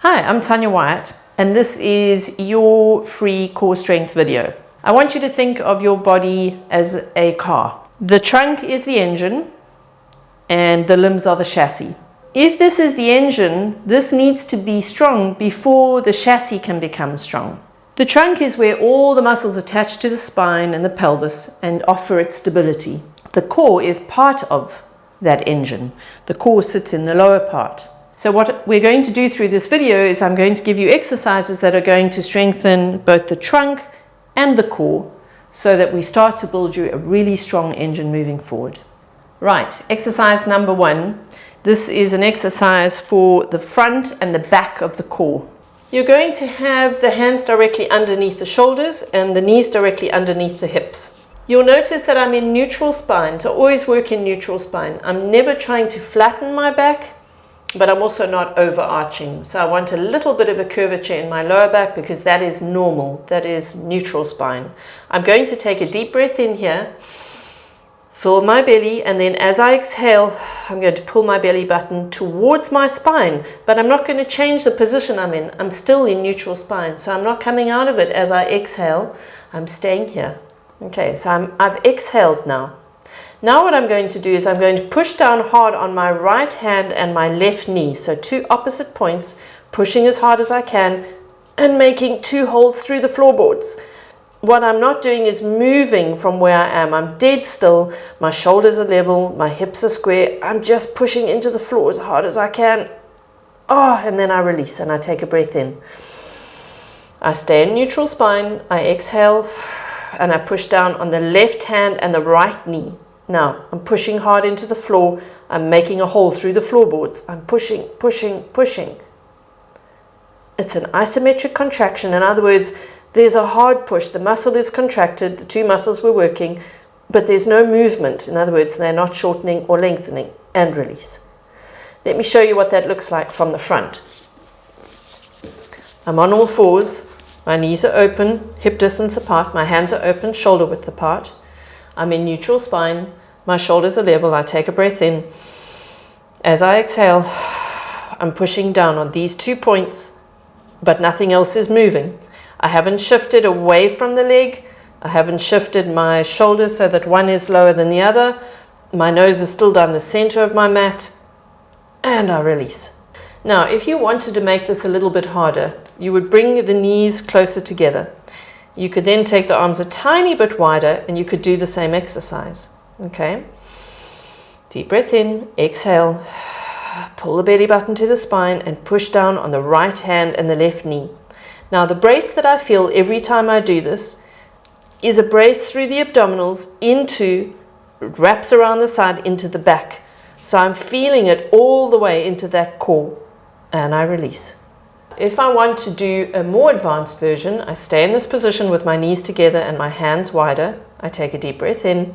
Hi, I'm Tanya Wyatt, and this is your free core strength video. I want you to think of your body as a car. The trunk is the engine, and the limbs are the chassis. If this is the engine, this needs to be strong before the chassis can become strong. The trunk is where all the muscles attach to the spine and the pelvis and offer it stability. The core is part of that engine. The core sits in the lower part. So what we're going to do through this video is I'm going to give you exercises that are going to strengthen both the trunk and the core so that we start to build you a really strong engine moving forward. Right, exercise number 1. This is an exercise for the front and the back of the core. You're going to have the hands directly underneath the shoulders and the knees directly underneath the hips. You'll notice that I'm in neutral spine, so always work in neutral spine. I'm never trying to flatten my back, but I'm also not overarching. So I want a little bit of a curvature in my lower back because that is normal. That is neutral spine. I'm going to take a deep breath in here, fill my belly, and then as I exhale, I'm going to pull my belly button towards my spine, but I'm not going to change the position I'm in. I'm still in neutral spine, so I'm not coming out of it as I exhale. I'm staying here. Okay, so I've exhaled now. Now what I'm going to do is I'm going to push down hard on my right hand and my left knee. So 2 opposite points, pushing as hard as I can and making 2 holes through the floorboards. What I'm not doing is moving from where I am. I'm dead still. My shoulders are level, my hips are square. I'm just pushing into the floor as hard as I can. Oh, and then I release and I take a breath in. I stay in neutral spine. I exhale and I push down on the left hand and the right knee. Now, I'm pushing hard into the floor. I'm making a hole through the floorboards. I'm pushing, pushing, pushing. It's an isometric contraction. In other words, there's a hard push. The muscle is contracted. The 2 muscles were working, but there's no movement. In other words, they're not shortening or lengthening. And release. Let me show you what that looks like from the front. I'm on all fours. My knees are open, hip distance apart. My hands are open, shoulder width apart. I'm in neutral spine. My shoulders are level. I take a breath in. As I exhale, I'm pushing down on these 2 points, but nothing else is moving. I haven't shifted away from the leg. I haven't shifted my shoulders so that one is lower than the other. My nose is still down the center of my mat, and I release. Now, if you wanted to make this a little bit harder, you would bring the knees closer together. You could then take the arms a tiny bit wider and you could do the same exercise. Okay? Deep breath in, exhale, pull the belly button to the spine and push down on the right hand and the left knee. Now the brace that I feel every time I do this is a brace through the abdominals into, wraps around the side into the back. So I'm feeling it all the way into that core and I release. If I want to do a more advanced version, I stay in this position with my knees together and my hands wider. I take a deep breath in.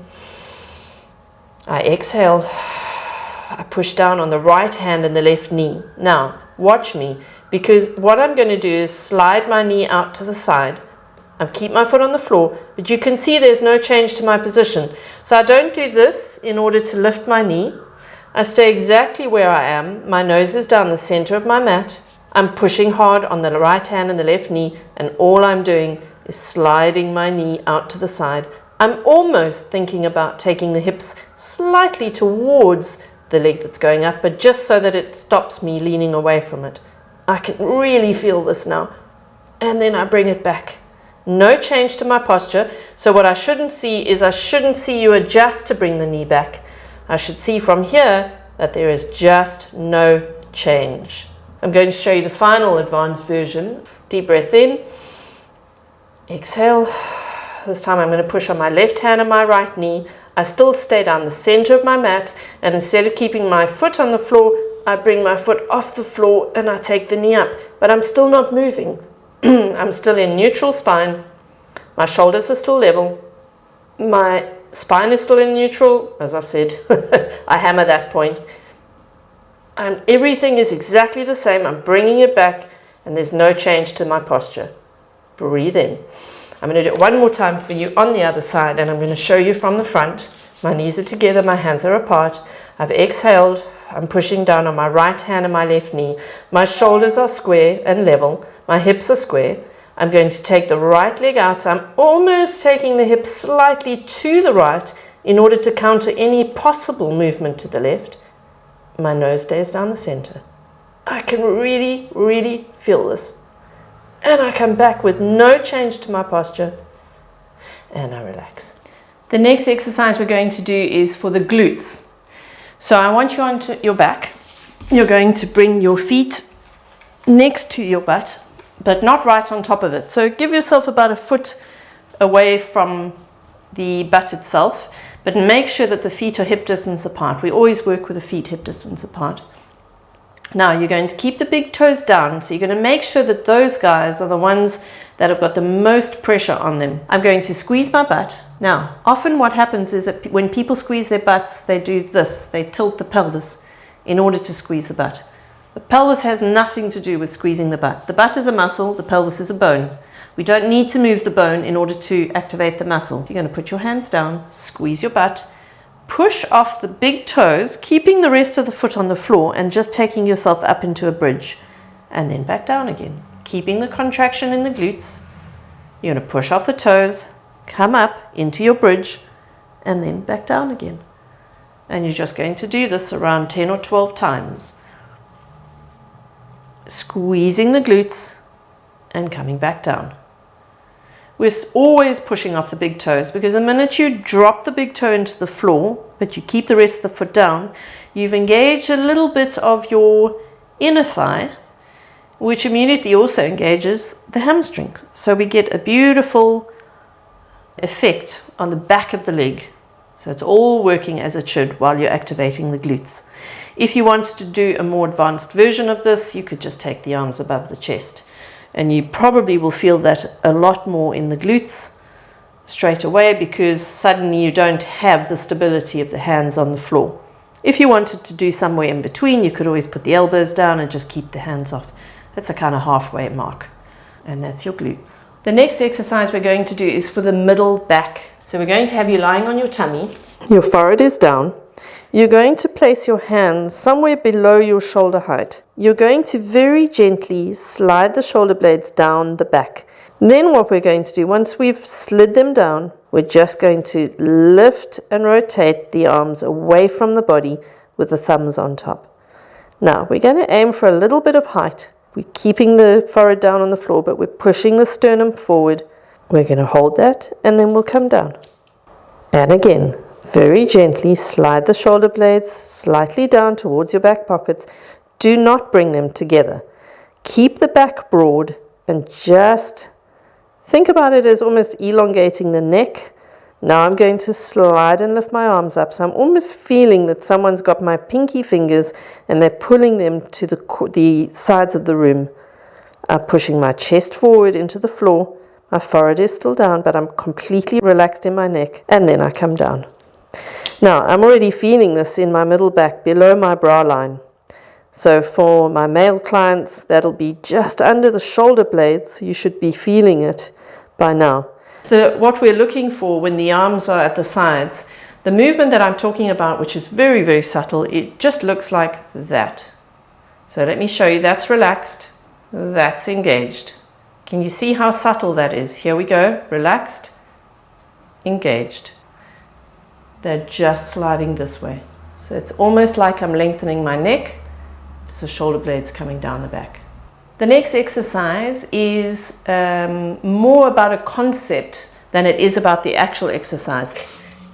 I exhale. I push down on the right hand and the left knee. Now, watch me, because what I'm going to do is slide my knee out to the side. I keep my foot on the floor, but you can see there's no change to my position. So I don't do this in order to lift my knee. I stay exactly where I am. My nose is down the center of my mat. I'm pushing hard on the right hand and the left knee, and all I'm doing is sliding my knee out to the side. I'm almost thinking about taking the hips slightly towards the leg that's going up, but just so that it stops me leaning away from it. I can really feel this now. And then I bring it back. No change to my posture. So what I shouldn't see is I shouldn't see you adjust to bring the knee back. I should see from here that there is just no change. I'm going to show you the final advanced version. Deep breath in, exhale. This time I'm going to push on my left hand and my right knee. I still stay down the center of my mat, and instead of keeping my foot on the floor, I bring my foot off the floor and I take the knee up, but I'm still not moving. I'm still in neutral spine. My shoulders are still level. My spine is still in neutral, as I've said. I hammer that point. And everything is exactly the same. I'm bringing it back and there's no change to my posture. Breathe in. I'm going to do it one more time for you on the other side, and I'm going to show you from the front. My knees are together, my hands are apart. I've exhaled. I'm pushing down on my right hand and my left knee. My shoulders are square and level. My hips are square. I'm going to take the right leg out. I'm almost taking the hip slightly to the right in order to counter any possible movement to the left. My nose stays down the center. I can really, really feel this. And I come back with no change to my posture. And I relax. The next exercise we're going to do is for the glutes. So I want you onto your back. You're going to bring your feet next to your butt, but not right on top of it. So give yourself about a foot away from the butt itself, but make sure that the feet are hip distance apart. We always work with the feet hip distance apart. Now you're going to keep the big toes down, so you're going to make sure that those guys are the ones that have got the most pressure on them. I'm going to squeeze my butt. Now, often what happens is that when people squeeze their butts, they do this. They tilt the pelvis in order to squeeze the butt. The pelvis has nothing to do with squeezing the butt. The butt is a muscle, the pelvis is a bone. We don't need to move the bone in order to activate the muscle. You're going to put your hands down, squeeze your butt, push off the big toes, keeping the rest of the foot on the floor and just taking yourself up into a bridge, and then back down again. Keeping the contraction in the glutes. You're going to push off the toes, come up into your bridge, and then back down again. And you're just going to do this around 10 or 12 times. Squeezing the glutes and coming back down. We're always pushing off the big toes, because the minute you drop the big toe into the floor, but you keep the rest of the foot down, you've engaged a little bit of your inner thigh, which immediately also engages the hamstring. So we get a beautiful effect on the back of the leg. So it's all working as it should while you're activating the glutes. If you wanted to do a more advanced version of this, you could just take the arms above the chest. And you probably will feel that a lot more in the glutes straight away, because suddenly you don't have the stability of the hands on the floor. If you wanted to do somewhere in between, you could always put the elbows down and just keep the hands off. That's a kind of halfway mark. And that's your glutes. The next exercise we're going to do is for the middle back. So we're going to have you lying on your tummy. Your forehead is down. You're going to place your hands somewhere below your shoulder height. You're going to very gently slide the shoulder blades down the back. Then what we're going to do, once we've slid them down, we're just going to lift and rotate the arms away from the body with the thumbs on top. Now we're going to aim for a little bit of height. We're keeping the forehead down on the floor, but we're pushing the sternum forward. We're going to hold that, and then we'll come down. And again, very gently slide the shoulder blades slightly down towards your back pockets. Do not bring them together. Keep the back broad and just think about it as almost elongating the neck. Now I'm going to slide and lift my arms up. So I'm almost feeling that someone's got my pinky fingers and they're pulling them to the sides of the room. I'm pushing my chest forward into the floor. My forehead is still down, but I'm completely relaxed in my neck. And then I come down. Now I'm already feeling this in my middle back below my brow line. So for my male clients, that'll be just under the shoulder blades. You should be feeling it by now. So what we're looking for when the arms are at the sides, the movement that I'm talking about, which is very, very subtle, it just looks like that. So let me show you. That's relaxed. That's engaged. Can you see how subtle that is? Here we go. Relaxed, engaged. They're just sliding this way. So it's almost like I'm lengthening my neck. It's the shoulder blades coming down the back. The next exercise is more about a concept than it is about the actual exercise.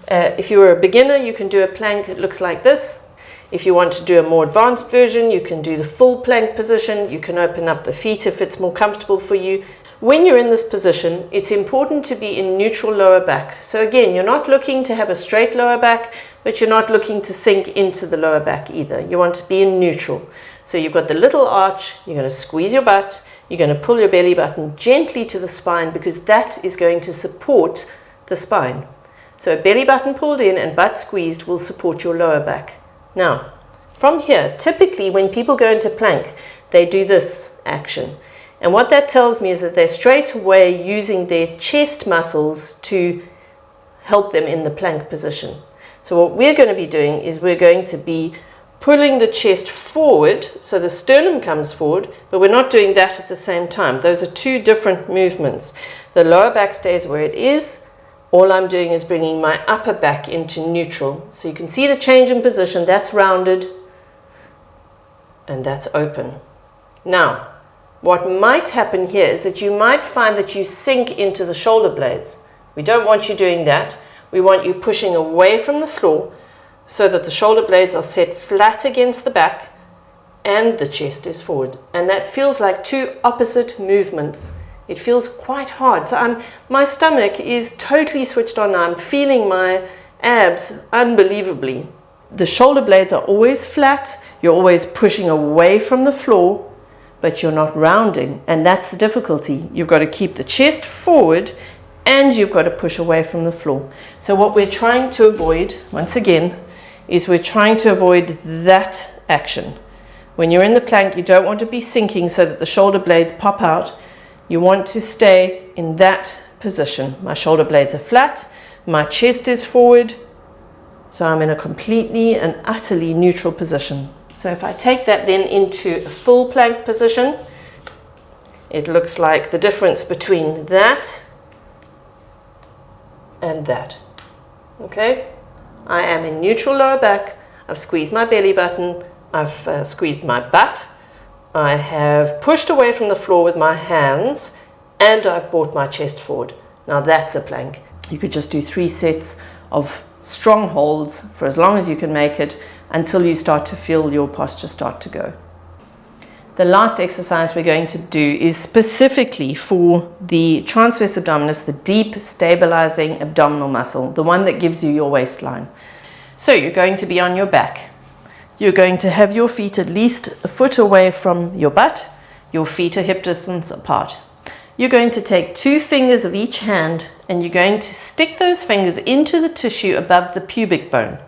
If you're a beginner, you can do a plank. It looks like this. If you want to do a more advanced version, you can do the full plank position. You can open up the feet if it's more comfortable for you. When you're in this position, it's important to be in neutral lower back. So again, you're not looking to have a straight lower back, but you're not looking to sink into the lower back either. You want to be in neutral. So you've got the little arch, you're going to squeeze your butt, you're going to pull your belly button gently to the spine, because that is going to support the spine. So a belly button pulled in and butt squeezed will support your lower back. Now, from here, typically when people go into plank, they do this action. And what that tells me is that they're straight away using their chest muscles to help them in the plank position. So what we're going to be doing is we're going to be pulling the chest forward, so the sternum comes forward, but we're not doing that at the same time. Those are two different movements. The lower back stays where it is. All I'm doing is bringing my upper back into neutral. So you can see the change in position. That's rounded and that's open. Now, what might happen here is that you might find that you sink into the shoulder blades. We don't want you doing that. We want you pushing away from the floor so that the shoulder blades are set flat against the back and the chest is forward. And that feels like two opposite movements. It feels quite hard. So my stomach is totally switched on now. I'm feeling my abs unbelievably. The shoulder blades are always flat. You're always pushing away from the floor, but you're not rounding. And that's the difficulty. You've got to keep the chest forward and you've got to push away from the floor. So what we're trying to avoid, once again, is we're trying to avoid that action. When you're in the plank, you don't want to be sinking so that the shoulder blades pop out. You want to stay in that position. My shoulder blades are flat, my chest is forward, so I'm in a completely and utterly neutral position. So if I take that then into a full plank position, it looks like the difference between that and that. Okay? I am in neutral lower back, I've squeezed my belly button, I've squeezed my butt, I have pushed away from the floor with my hands, and I've brought my chest forward. Now that's a plank. You could just do 3 sets of strong holds for as long as you can make it until you start to feel your posture start to go. The last exercise we're going to do is specifically for the transverse abdominis, the deep stabilizing abdominal muscle, the one that gives you your waistline. So you're going to be on your back. You're going to have your feet at least a foot away from your butt. Your feet are hip distance apart. You're going to take 2 fingers of each hand and you're going to stick those fingers into the tissue above the pubic bone.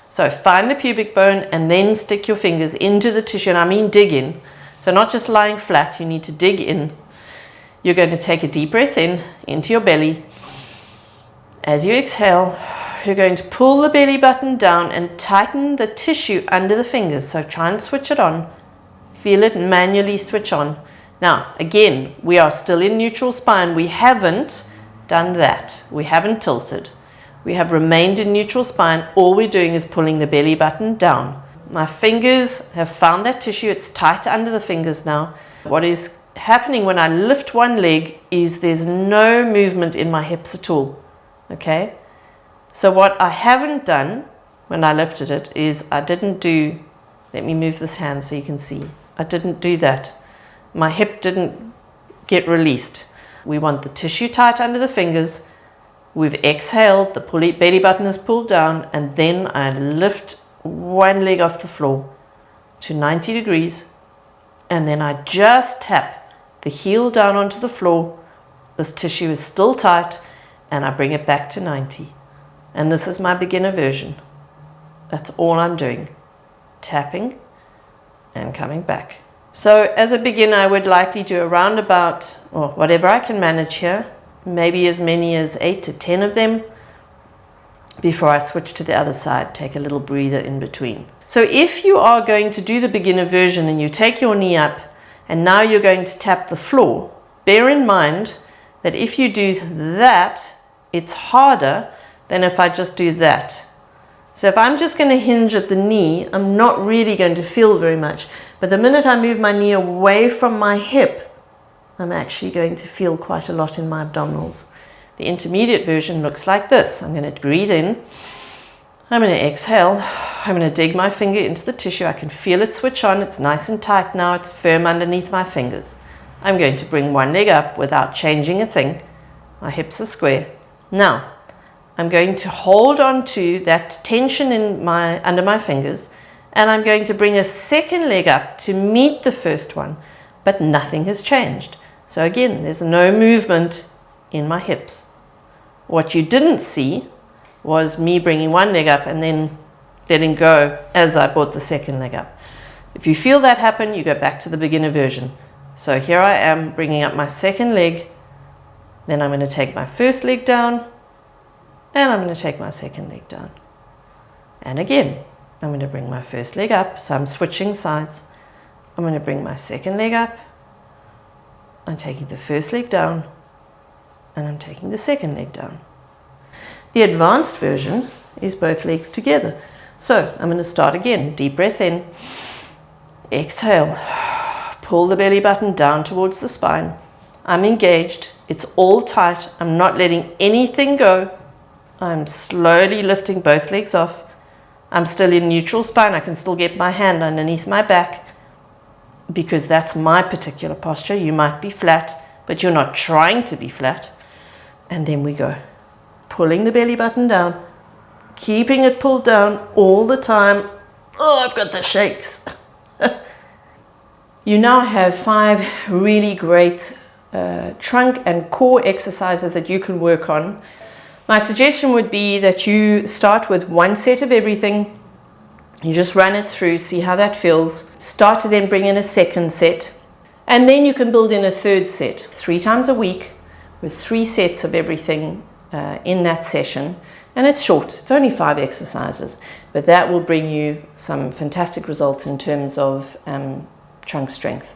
So find the pubic bone and then stick your fingers into the tissue, and I mean dig in. So not just lying flat, you need to dig in. You're going to take a deep breath in into your belly. As you exhale, you're going to pull the belly button down and tighten the tissue under the fingers. So try and switch it on. Feel it manually switch on. Now, again, we are still in neutral spine. We haven't done that. We haven't tilted. We have remained in neutral spine. All we're doing is pulling the belly button down. My fingers have found that tissue. It's tight under the fingers now. What is happening when I lift one leg is there's no movement in my hips at all. Okay? So what I haven't done when I lifted it is I didn't do, let me move this hand so you can see. I didn't do that. My hip didn't get released. We want the tissue tight under the fingers. We've exhaled, the belly button is pulled down, and then I lift one leg off the floor to 90 degrees, and then I just tap the heel down onto the floor. This tissue is still tight, and I bring it back to 90. And this is my beginner version. That's all I'm doing. Tapping and coming back. So as a beginner, I would likely do around about, or whatever I can manage here, maybe as many as 8 to 10 of them before I switch to the other side. Take a little breather in between. So if you are going to do the beginner version and you take your knee up and now you're going to tap the floor, bear in mind that if you do that, it's harder than if I just do that. So if I'm just going to hinge at the knee, I'm not really going to feel very much. But the minute I move my knee away from my hip, I'm actually going to feel quite a lot in my abdominals. The intermediate version looks like this. I'm going to breathe in. I'm going to exhale. I'm going to dig my finger into the tissue. I can feel it switch on. It's nice and tight now. It's firm underneath my fingers. I'm going to bring one leg up without changing a thing. My hips are square. Now, I'm going to hold on to that tension in under my fingers, and I'm going to bring a second leg up to meet the first one, but nothing has changed. So again, there's no movement in my hips. What you didn't see was me bringing one leg up and then letting go as I brought the second leg up. If you feel that happen, you go back to the beginner version. So here I am bringing up my second leg, then I'm going to take my first leg down, and I'm going to take my second leg down. And again, I'm going to bring my first leg up, so I'm switching sides. I'm going to bring my second leg up. I'm taking the first leg down, and I'm taking the second leg down. The advanced version is both legs together. So I'm going to start again. Deep breath in. Exhale. Pull the belly button down towards the spine. I'm engaged. It's all tight. I'm not letting anything go. I'm slowly lifting both legs off. I'm still in neutral spine. I can still get my hand underneath my back because that's my particular posture. You might be flat, but you're not trying to be flat. And then we go. Pulling the belly button down, keeping it pulled down all the time. Oh, I've got the shakes. You now have 5 really great trunk and core exercises that you can work on. My suggestion would be that you start with 1 set of everything. You just run it through, see how that feels. Start to then bring in a second set. And then you can build in a third set 3 times a week with 3 sets of everything in that session. And it's short, it's only 5 exercises, but that will bring you some fantastic results in terms of trunk strength.